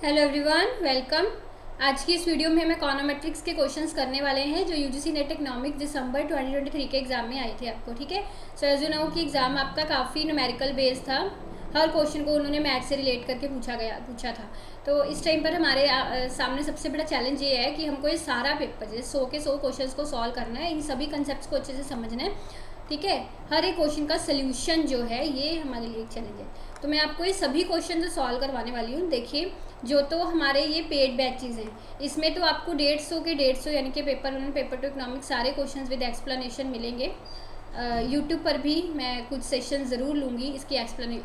Hello everyone, welcome. आज की इस वीडियो में हम इकोनोमेट्रिक्स के क्वेश्चंस करने वाले हैं जो यूजीसी नेट इकोनॉमिक्स दिसंबर 2023 के एग्जाम में आए थे आपको। ठीक है, सो एज यू नो कि एग्जाम आपका काफ़ी न्यूमेरिकल बेस्ड था। हर क्वेश्चन को उन्होंने मैथ से रिलेट करके पूछा था। तो इस टाइम पर हमारे सामने सबसे बड़ा चैलेंज ये है कि हमको ये सारा पेपर जैसे 100 के 100 क्वेश्चन को सॉल्व करना है, इन सभी कंसेप्ट को अच्छे से समझना है। ठीक है, हर एक क्वेश्चन का सोल्यूशन जो है ये हमारे लिए एक चैलेंज है। तो मैं आपको ये सभी क्वेश्चन जो सॉल्व करवाने वाली हूँ। देखिए, जो तो हमारे ये पेड बैचेज हैं, इसमें तो आपको 150 के 150 यानी कि पेपर टू इकोनॉमिक्स सारे क्वेश्चन विद एक्सप्लेनेशन मिलेंगे। यूट्यूब पर भी मैं कुछ सेशन ज़रूर लूँगी इसकी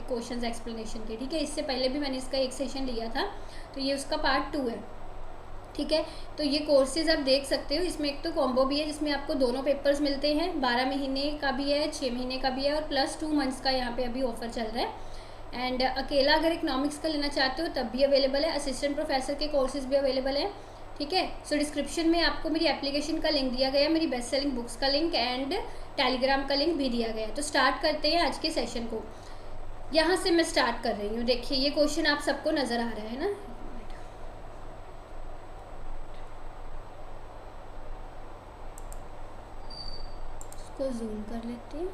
क्वेश्चन एक्सप्लेनेशन के। ठीक है, इससे पहले भी मैंने इसका एक सेशन लिया था, तो ये उसका पार्ट 2 है। ठीक है, तो ये कोर्सेज आप देख सकते हो। इसमें एक तो कॉम्बो भी है जिसमें आपको दोनों पेपर्स मिलते हैं, 12 महीने का भी है, 6 महीने का भी है, और प्लस 2 मंथ्स का यहाँ पे अभी ऑफर चल रहा है। एंड अकेला अगर इकोनॉमिक्स का लेना चाहते हो तब भी अवेलेबल है, असिस्टेंट प्रोफेसर के कोर्सेज भी अवेलेबल है। ठीक है, सो डिस्क्रिप्शन में आपको मेरी एप्लीकेशन का लिंक दिया गया है, मेरी बेस्ट सेलिंग बुक्स का लिंक एंड टेलीग्राम का लिंक भी दिया गया है। तो स्टार्ट करते हैं आज के सेशन को। यहाँ से मैं स्टार्ट कर रही हूँ। देखिए, ये क्वेश्चन आप सबको नज़र आ रहा है ना। इसको जूम कर लेते हैं।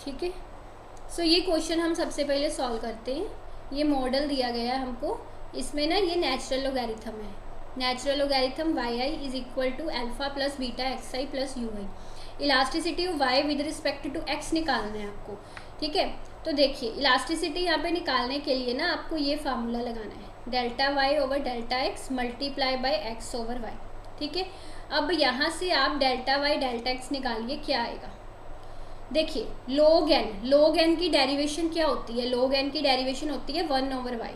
ठीक है, सो ये क्वेश्चन हम सबसे पहले सॉल्व करते हैं। ये मॉडल दिया गया है हमको। इसमें ना ये नेचुरल लॉगरिथम है। Natural logarithm Y I is equal to alpha plus beta X I plus U I. Elasticity of Y with respect to X निकालना है आपको। ठीक है, तो देखिए, इलास्टिसिटी यहाँ पे निकालने के लिए ना आपको ये फार्मूला लगाना है, delta Y over delta X multiply by X over Y. ठीक है, अब यहाँ से आप डेल्टा वाई डेल्टा एक्स निकालिए, क्या आएगा। देखिए, log n की डेरिवेशन क्या होती है। log n की डेरिवेशन होती है 1 ओवर वाई।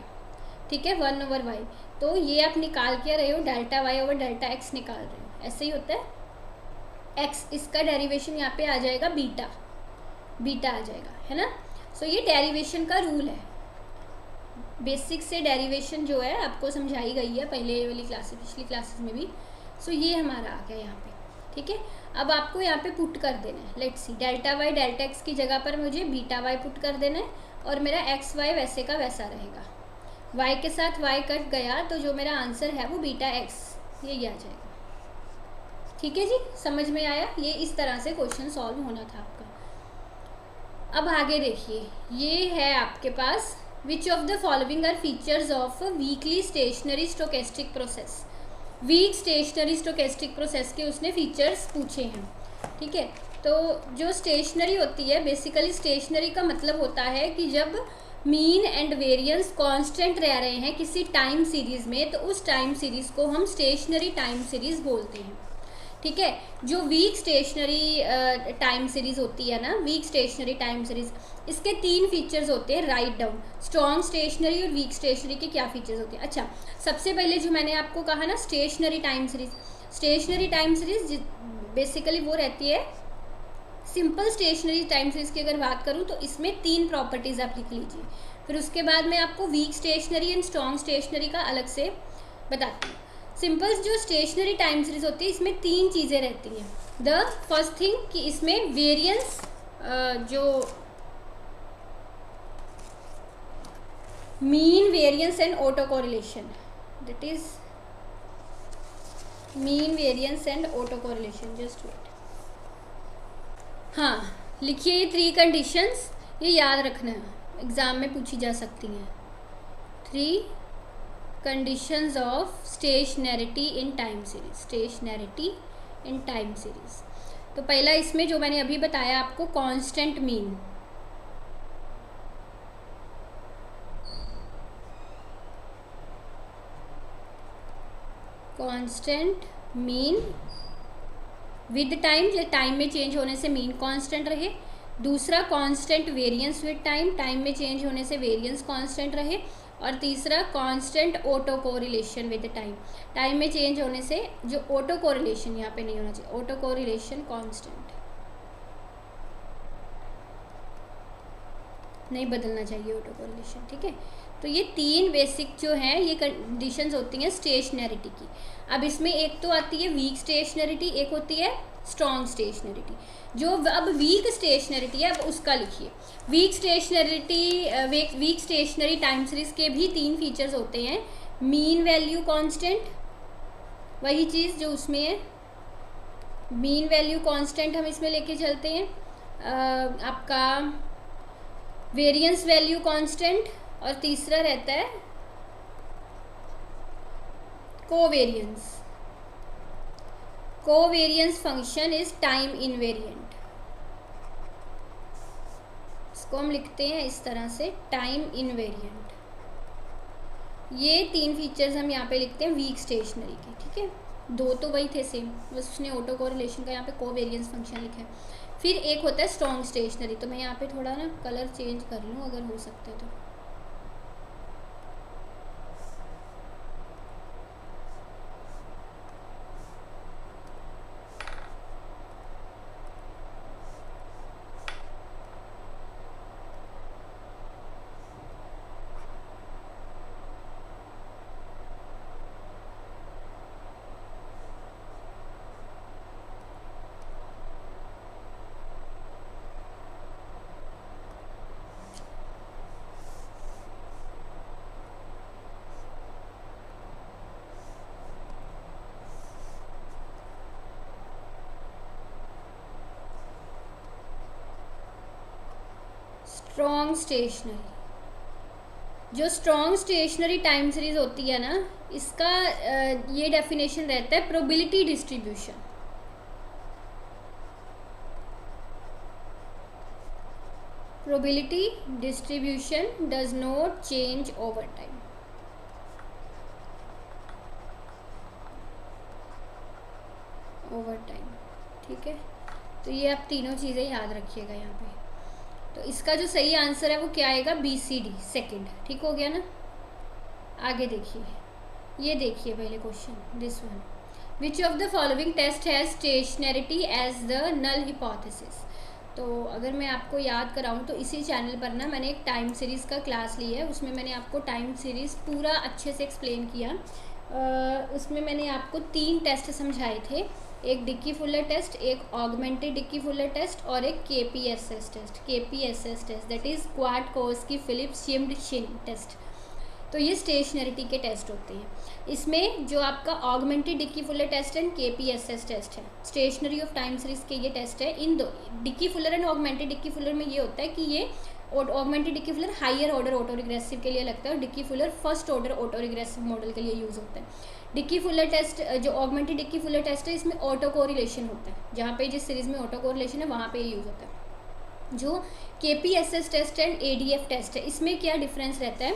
ठीक है, 1 ओवर वाई। तो ये आप निकाल के रहे हो, delta Y over delta X निकाल रहे हो, ऐसे ही होता है। एक्स, इसका डेरिवेशन यहाँ पे आ जाएगा बीटा आ जाएगा, है ना। सो ये डेरिवेशन का रूल है। बेसिक से डेरिवेशन जो है आपको समझाई गई है पहले वाली पिछली क्लासेस में भी। सो ये हमारा आ गया यहाँ पे। ठीक है, अब आपको यहाँ पे पुट कर देना है। Let's see, delta Y delta X की जगह पर मुझे बीटा वाई पुट कर देना है, और मेरा एक्स वाई वैसे का वैसा रहेगा। वाई के साथ वाई कट गया, तो जो मेरा आंसर है वो बीटा एक्स ये आ जाएगा। ठीक है जी, समझ में आया। ये इस तरह से क्वेश्चन सॉल्व होना था आपका। अब आगे देखिए, ये है आपके पास which of the following are features of weakly stationary stochastic process. Weak stationary stochastic process के उसने फीचर्स पूछे हैं। ठीक है, तो जो स्टेशनरी होती है, बेसिकली स्टेशनरी का मतलब होता है कि जब मीन एंड वेरिएंस कांस्टेंट रह रहे हैं किसी टाइम सीरीज में, तो उस टाइम सीरीज को हम स्टेशनरी टाइम सीरीज बोलते हैं। ठीक है, जो वीक स्टेशनरी टाइम सीरीज होती है ना, वीक स्टेशनरी टाइम सीरीज, इसके 3 फीचर्स होते हैं। राइट डाउन स्ट्रॉन्ग स्टेशनरी और वीक स्टेशनरी के क्या फीचर्स होते हैं। अच्छा, सबसे पहले जो मैंने आपको कहा ना, स्टेशनरी टाइम सीरीज बेसिकली वो रहती है सिंपल स्टेशनरी टाइम सीरीज की। अगर बात करूँ तो इसमें 3 प्रॉपर्टीज आप लिख लीजिए, फिर उसके बाद मैं आपको weak stationary and strong stationary का अलग से बताती हूँ। सिंपल जो स्टेशनरी टाइम सीरीज होती है, इसमें 3 चीज़ें रहती हैं। द फर्स्ट थिंग कि इसमें वेरिएंस जो mean variance and auto correlation, that is mean variance and auto correlation. Just wait. हाँ, लिखिए ये 3 कंडीशंस, ये याद रखना है, एग्जाम में पूछी जा सकती हैं। 3 conditions of स्टेशनरिटी in time series. तो पहला इसमें जो मैंने अभी बताया आपको, constant mean. Constant mean with time, जो टाइम में चेंज होने से मीन कांस्टेंट रहे। दूसरा, कांस्टेंट वेरिएंस विद टाइम में चेंज होने से वेरिएंस कांस्टेंट रहे। और तीसरा, constant auto correlation with time में चेंज होने से जो ऑटो कोरिलेशन यहाँ पे नहीं होना चाहिए, ऑटो कोरिलेशन कांस्टेंट नहीं बदलना चाहिए, ऑटो कोरिलेशन। ठीक है, तो ये 3 बेसिक जो हैं ये कंडीशंस होती हैं स्टेशनरिटी की। अब इसमें एक तो आती है वीक स्टेशनरिटी, एक होती है स्ट्रॉन्ग स्टेशनरिटी। जो अब वीक स्टेशनरिटी है अब उसका लिखिए। वीक स्टेशनरी टाइम सीरीज के भी 3 फीचर्स होते हैं। मीन वैल्यू कांस्टेंट, वही चीज़ जो उसमें है, मीन वैल्यू कांस्टेंट हम इसमें लेके चलते हैं। आपका वेरिएंस वैल्यू कांस्टेंट, और तीसरा रहता है covariance. Covariance function is time invariant. इसको हम लिखते हैं इस तरह से, टाइम इनवेरिएंट। ये 3 फीचर्स हम यहाँ पे लिखते हैं वीक स्टेशनरी के, ठीक है। 2 तो वही थे सेम, बस उसने ऑटो कोरिलेशन का यहाँ पे कोवेरियंस फंक्शन लिखा है। फिर एक होता है स्ट्रॉन्ग स्टेशनरी, तो मैं यहाँ पे थोड़ा ना कलर चेंज कर लूँ अगर हो सकता है तो। स्ट्रॉन्ग स्टेशनरी, जो स्ट्रॉन्ग स्टेशनरी टाइम सीरीज होती है ना, इसका ये डेफिनेशन रहता है probability distribution. Probability distribution does not change over time. ठीक है, तो ये आप तीनों चीज़ें याद रखिएगा यहाँ पे। तो इसका जो सही आंसर है वो क्या आएगा, BCD सेकंड। ठीक हो गया ना। आगे देखिए, ये देखिए पहले question, this one, which of the following test has stationarity as the null hypothesis. तो अगर मैं आपको याद कराऊं तो इसी चैनल पर ना मैंने एक टाइम सीरीज़ का क्लास ली है, उसमें मैंने आपको टाइम सीरीज़ पूरा अच्छे से एक्सप्लेन किया। उसमें मैंने आपको 3 टेस्ट समझाए थे, एक डिक्की फुलर टेस्ट, एक ऑगमेंटेड डिक्की फुलर टेस्ट और एक KPSS test, that is Kwiatkowski Phillips Schmidt Shin test. तो ये स्टेशनरिटी के टेस्ट होते हैं। इसमें जो आपका augmented Dickey Fuller test and KPSS test है, स्टेशनरी ऑफ टाइम सीरीज के ये टेस्ट है। इन दो Dickey Fuller and augmented Dickey Fuller में ये होता है कि ये augmented Dickey Fuller higher order auto regressive के लिए लगता है और Dickey Fuller first order auto regressive model के लिए यूज़ होता है। डिक्की फुलर टेस्ट, जो ऑगमेंटेड डिक्की फुलर टेस्ट है, इसमें ऑटो कोरिलेशन होता है, जहाँ पे जिस सीरीज़ में ऑटो कोरिलेशन है वहाँ पे यूज़ होता है। जो KPSS test and ADF test है, इसमें क्या डिफरेंस रहता है,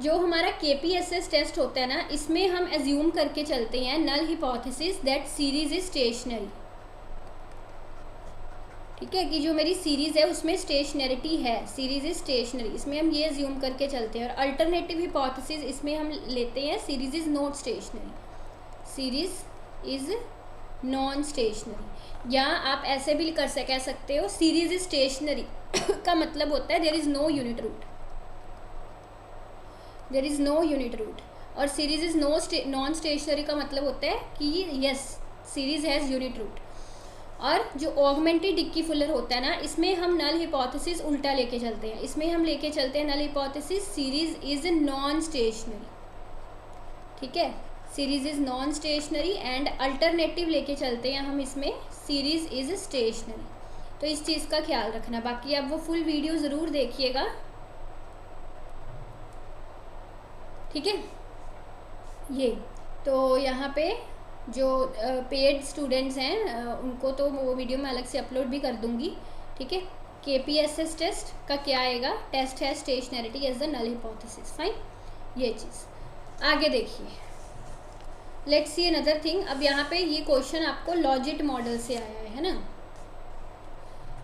जो हमारा KPSS टेस्ट होता है ना, इसमें हम एज्यूम करके चलते हैं null hypothesis that series is stationary. ठीक है, कि जो मेरी सीरीज़ है उसमें स्टेशनरिटी है, सीरीज इज स्टेशनरी, इसमें हम ये एज्यूम करके चलते हैं। और अल्टरनेटिव हिपोथेसिस इसमें हम लेते हैं series is not stationary, series is non stationary, या आप ऐसे भी कह सकते हो सीरीज इज स्टेशनरी का मतलब होता है there is no unit root, there is no unit root. और सीरीज इज नॉन स्टेशनरी का मतलब होता है कि yes series has unit root. और जो ऑगमेंटेड डिक्की फुलर होता है ना, इसमें हम नल हिपोथेसिस उल्टा लेके चलते हैं, इसमें हम लेके चलते हैं null hypothesis series is non stationary. ठीक है, series is non stationary and alternative लेके चलते हैं हम इसमें सीरीज इज स्टेशनरी। तो इस चीज़ का ख्याल रखना। बाकी आप वो फुल वीडियो ज़रूर देखिएगा। ठीक है, ये तो यहाँ पे जो पेड स्टूडेंट्स हैं उनको तो वो वीडियो मैं अलग से अपलोड भी कर दूँगी। ठीक है, KPSS टेस्ट का क्या आएगा, टेस्ट है stationarity as the null hypothesis. Fine, ये चीज़। आगे देखिए, लेट्स सी अनदर थिंग। अब यहाँ पे ये क्वेश्चन आपको लॉजिट मॉडल से आया है ना,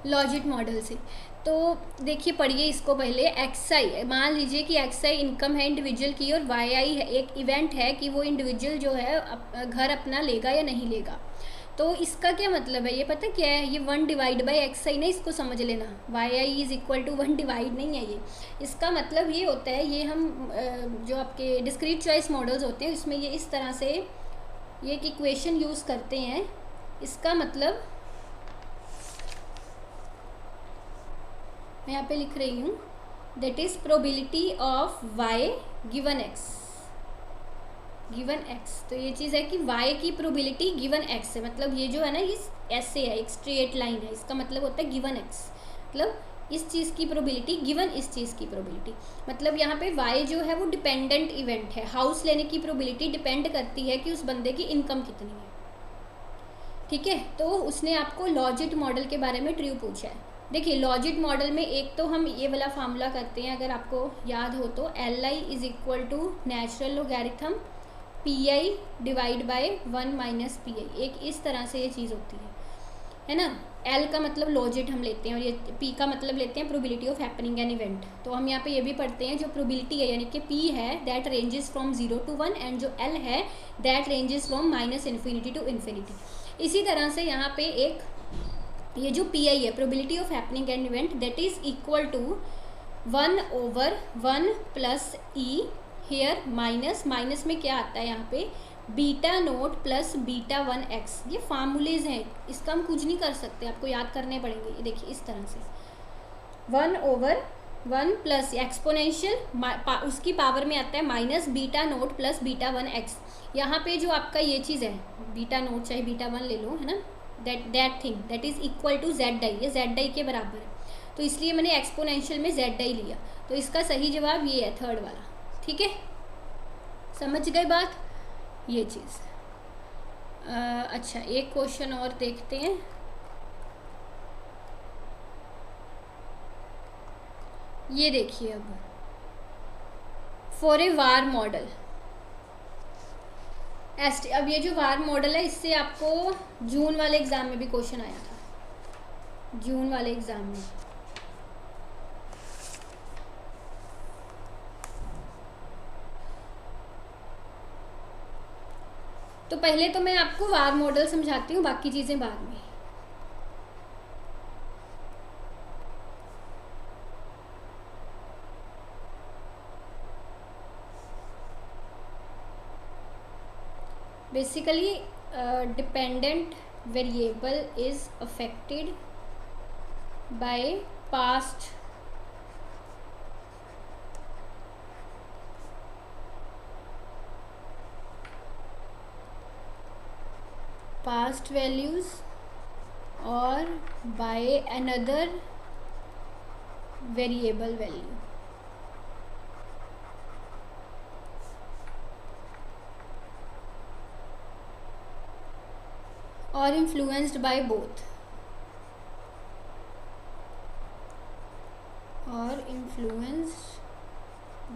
लॉजिट मॉडल से। तो देखिए, पढ़िए इसको पहले। XI, मान लीजिए कि XI इनकम है इंडिविजुअल की और YI है एक इवेंट है कि वो इंडिविजुअल जो है घर अपना लेगा या नहीं लेगा। तो इसका क्या मतलब है, ये पता क्या है, ये 1 डिवाइड बाई XI नहीं, इसको समझ लेना। YI is equal to 1 divide नहीं है ये। इसका मतलब ये होता है, ये हम जो आपके डिस्क्रीट चॉइस मॉडल्स होते हैं इसमें ये इस तरह से ये एक इक्वेशन यूज़ करते हैं। इसका मतलब मैं यहाँ पे लिख रही हूँ that is probability of y given x, given x। तो ये चीज़ है कि y की प्रोबेबिलिटी गिवन x है, मतलब ये जो है ना ये ऐसे है, एक स्ट्रेट लाइन है, इसका मतलब होता है गिवन x, मतलब इस चीज़ की प्रोबेबिलिटी गिवन इस चीज़ की प्रोबेबिलिटी। मतलब यहाँ पे y जो है वो डिपेंडेंट इवेंट है, हाउस लेने की प्रोबेबिलिटी डिपेंड करती है कि उस बंदे की इनकम कितनी है। ठीक है, तो उसने आपको लॉजिट मॉडल के बारे में ट्रू पूछा है। देखिए लॉजिट मॉडल में एक तो हम ये वाला फार्मूला करते हैं, अगर आपको याद हो तो LI is equal to natural logarithm PI divide by 1 minus PI, एक इस तरह से ये चीज़ होती है ना। L का मतलब लॉजिट हम लेते हैं और ये P का मतलब लेते हैं probability of happening an event. तो हम यहाँ पे ये भी पढ़ते हैं जो प्रोबेबिलिटी है यानी कि P है that ranges from 0 to 1 and जो L है that ranges from -infinity to infinity. इसी तरह से यहाँ पे एक ये जो PI है probability of happening an event that is equal to 1/1 plus E here minus में क्या आता है यहाँ पे beta note plus beta 1x। ये फार्मूलेज हैं, इसका हम कुछ नहीं कर सकते, आपको याद करने पड़ेंगे। ये देखिए इस तरह से 1/1 प्लस एक्सपोनेंशियल उसकी पावर में आता है minus beta note plus beta 1x। यहाँ पे जो आपका ये चीज़ है बीटा नोट चाहे बीटा 1 ले लो, है ना, that thing that is equal to ZI, ये ZI के बराबर है, तो इसलिए मैंने एक्सपोनेंशियल में ZI लिया। तो इसका सही जवाब ये है थर्ड वाला। ठीक है, समझ गए बात, ये चीज़। अच्छा एक क्वेश्चन और देखते हैं। ये देखिए अब फॉर ए वार मॉडल अब ये जो वार मॉडल है इससे आपको जून वाले एग्ज़ाम में भी क्वेश्चन आया था, जून वाले एग्ज़ाम में। तो पहले तो मैं आपको वार मॉडल समझाती हूँ, बाकी चीज़ें बाद में। Basically dependent variable is affected by past values or by another variable value। or influenced by both, or influenced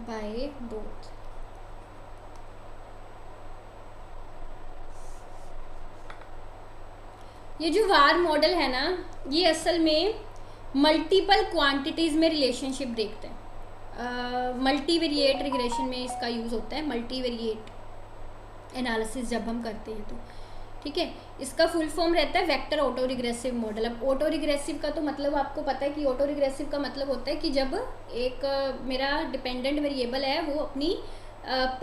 by both। ये जो वार मॉडल है ना ये असल में मल्टीपल क्वांटिटीज़ में रिलेशनशिप देखते हैं। मल्टीवेरिएट रिग्रेशन में इसका यूज़ होता है, मल्टीवेरिएट एनालिसिस जब हम करते हैं तो। ठीक है, इसका फुल फॉर्म रहता है वेक्टर ऑटो रिग्रेसिव मॉडल। अब ऑटो रिग्रेसिव का तो मतलब आपको पता है कि ऑटो रिग्रेसिव का मतलब होता है कि जब एक मेरा डिपेंडेंट वेरिएबल है वो अपनी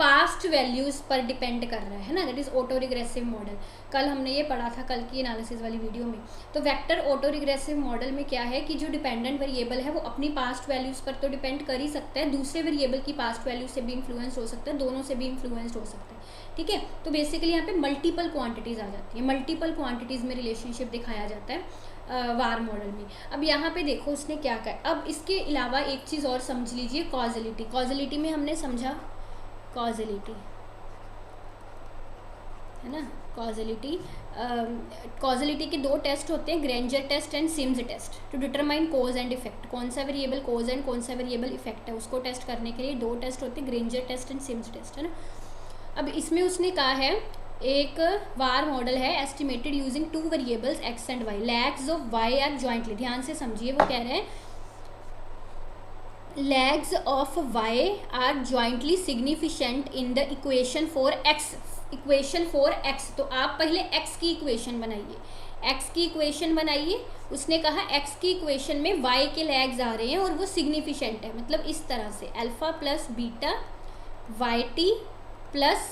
पास्ट वैल्यूज़ पर डिपेंड कर रहा है ना, that is auto regressive model. कल हमने ये पढ़ा था कल की एनालिसिस वाली वीडियो में। तो वेक्टर ऑटो रिग्रेसिव मॉडल में क्या है कि जो डिपेंडेंट वेरिएबल है वो अपनी पास्ट वैल्यूज़ पर तो डिपेंड कर ही सकता है, दूसरे वेरिएबल की पास्ट वैल्यू से भी इन्फ्लुएंस हो सकता है, दोनों से भी इन्फ्लुएंस्ड हो सकता है। ठीक है, तो बेसिकली यहाँ पे मल्टीपल क्वांटिटीज़ आ जाती है, मल्टीपल क्वांटिटीज़ में रिलेशनशिप दिखाया जाता है वार मॉडल में। अब यहाँ पे देखो उसने क्या कहा। अब इसके अलावा एक चीज़ और समझ लीजिए, कॉजलिटी। कॉजलिटी में हमने समझा कॉजलिटी है ना, कॉजलिटी के दो टेस्ट होते हैं, Granger test and Sims test, to determine cause and effect. कौन सा वेरिएबल कोज एंड कौन सा वेरिएबल इफेक्ट है उसको टेस्ट करने के लिए दो टेस्ट होते हैं, Granger test and Sims test, है ना। अब इसमें उसने कहा है एक वार मॉडल है estimated using two variables X and Y, lags of Y are jointly. ध्यान से समझिए, वो कह रहे हैं legs of y are jointly significant in the equation for x, equation for x। तो आप पहले x की इक्वेशन बनाइए, x की इक्वेशन बनाइए। उसने कहा x की इक्वेशन में y के लेग्स आ रहे हैं और वो सिग्निफिकेंट है, मतलब इस तरह से alpha plus beta yt plus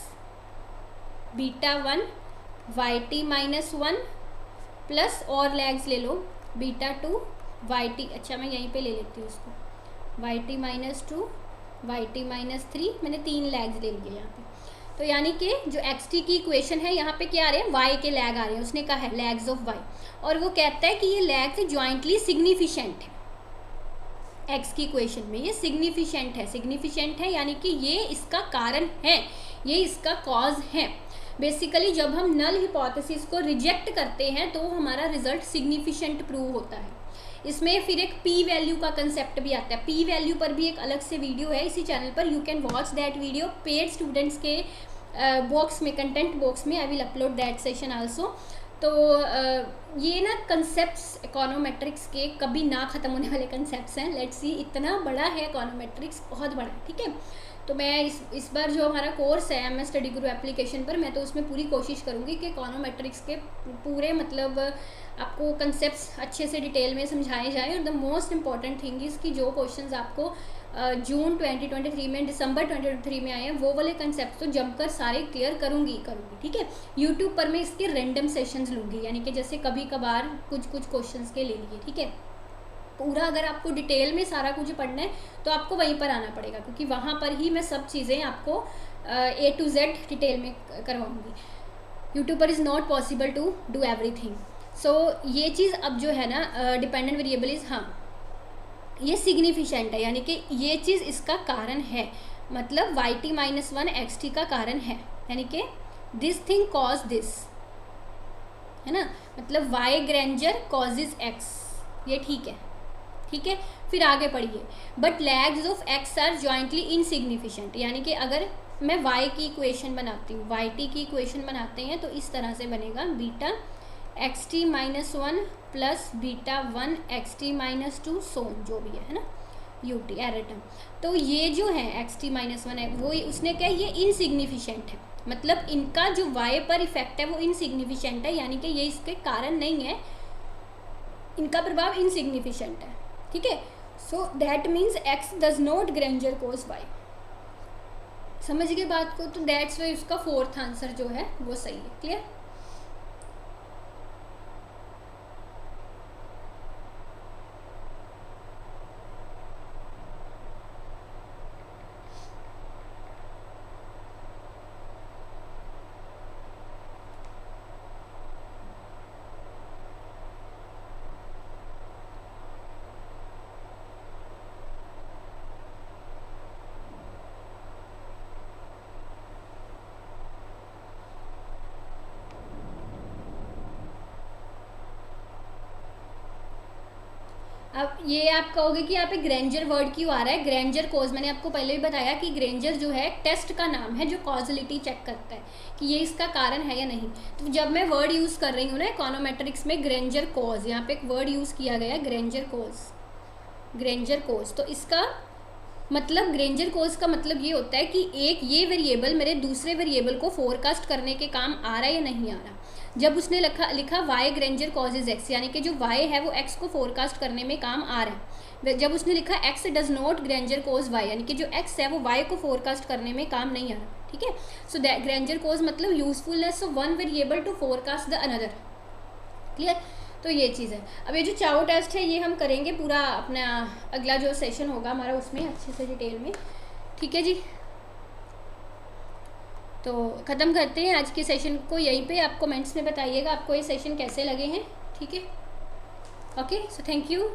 beta 1 yt -1 plus और लेग्स ले लो बीटा 2 वाई टी, अच्छा मैं यहीं पे ले लेती हूँ उसको, वाई टी -2 वाई टी -3, मैंने 3 लैग्स ले लिए यहाँ पे। तो यानी कि जो एक्स टी की इक्वेशन है यहाँ पे क्या आ रहे हैं, वाई के लैग आ रहे हैं, उसने कहा है लैग्स ऑफ वाई, और वो कहता है कि ये लैग्स ज्वाइंटली सिग्निफिशेंट है। एक्स की इक्वेशन में ये सिग्निफिशेंट है यानी कि ये इसका कारण है, ये इसका कॉज है। बेसिकली जब हम नल हिपोथेसिस को रिजेक्ट करते हैं तो हमारा रिजल्ट सिग्निफिशेंट प्रूव होता है। इसमें फिर एक पी वैल्यू का कंसेप्ट भी आता है। पी वैल्यू पर भी एक अलग से वीडियो है इसी चैनल पर, you can watch that video paid students के बॉक्स में, कंटेंट बॉक्स में, I will upload that session also. तो ये ना कंसेप्ट्स इकोनोमेट्रिक्स के कभी ना ख़त्म होने वाले कंसेप्ट्स हैं। लेट्स सी, इतना बड़ा है इकोनोमेट्रिक्स, बहुत बड़ा है, ठीक है। तो मैं इस बार जो हमारा कोर्स है MS स्टडी गुरु एप्लीकेशन पर, मैं तो उसमें पूरी कोशिश करूँगी कि इकोनोमेट्रिक्स के पूरे मतलब आपको कंसेप्ट्स अच्छे से डिटेल में समझाए जाएँ। और the most important thing is कि जो क्वेश्चंस आपको जून 2023 में, दिसंबर 2023 में आए हैं, वो वाले कंसेप्ट तो जमकर सारे क्लियर करूँगी, ठीक है। यूट्यूब पर मैं इसके रैंडम सेशंस लूँगी, यानी कि जैसे कभी कभार कुछ क्वेश्चंस के ले लिए, ठीक है। पूरा अगर आपको डिटेल में सारा कुछ पढ़ना है तो आपको वहीं पर आना पड़ेगा, क्योंकि वहाँ पर ही मैं सब चीज़ें आपको A to Z डिटेल में करवाऊँगी। यूट्यूब पर is not possible to do everything. So ये चीज़ अब जो है ना, डिपेंडेंट वेरिएबल इज़, हाँ ये सिग्निफिशेंट है, यानी कि ये चीज़ इसका कारण है, मतलब वाई टी -1 एक्स टी का कारण है, यानी कि दिस थिंग कॉज दिस, है ना, मतलब वाई ग्रेंजर कॉजेज एक्स, ये ठीक है, ठीक है। फिर आगे पढ़िए, but lags of X are jointly insignificant, यानी कि अगर मैं वाई की इक्वेशन बनाती हूँ, वाई टी की इक्वेशन बनाते हैं तो इस तरह से बनेगा, beta x T -1 plus beta 1 x T -2 सोन, जो भी है ना, यू टी एरर टर्म। तो ये जो है एक्स टी -1 है, वो उसने क्या, ये इनसिग्निफिशेंट है, मतलब इनका जो वाई पर इफेक्ट है वो इनसिग्निफिशेंट है, यानी कि ये इसके कारण नहीं है, इनका प्रभाव इनसिग्निफिशेंट है, ठीक है। So that means X does not Granger cause Y. समझ गए बात को? तो दैट्स वाई उसका 4th आंसर जो है वो सही है। क्लियर? अब ये आप कहोगे कि यहाँ पे ग्रेंजर वर्ड क्यों आ रहा है? ग्रेंजर कोज, मैंने आपको पहले भी बताया कि ग्रेंजर जो है टेस्ट का नाम है जो कॉजलिटी चेक करता है कि ये इसका कारण है या नहीं। तो जब मैं वर्ड यूज़ कर रही हूँ ना इकोनोमेट्रिक्स में, ग्रेंजर कोज, यहाँ पे एक वर्ड यूज़ किया गया है ग्रेंजर कोज। तो इसका मतलब, ग्रेंजर कोज का मतलब ये होता है कि एक ये वेरिएबल मेरे दूसरे वेरिएबल को फोरकास्ट करने के काम आ रहा है या नहीं आ रहा। जब उसने लिखा वाई ग्रेंजर कॉजेज एक्स, यानी कि जो वाई है वो एक्स को फोरकास्ट करने में काम आ रहा है। जब उसने लिखा X does not Granger cause Y, यानी कि जो एक्स है वो वाई को फोरकास्ट करने में काम नहीं आ रहा, ठीक है। सो दैट ग्रेंजर कोज मतलब usefulness of one variable to forecast the another. Clear? तो ये चीज़ है। अब ये जो चाओ टेस्ट है ये हम करेंगे पूरा अपना अगला जो सेशन होगा हमारा उसमें अच्छे से डिटेल में, ठीक है जी। तो ख़त्म करते हैं आज के सेशन को यहीं पे। आप कमेंट्स में बताइएगा आपको ये सेशन कैसे लगे हैं, ठीक है। Okay, so thank you.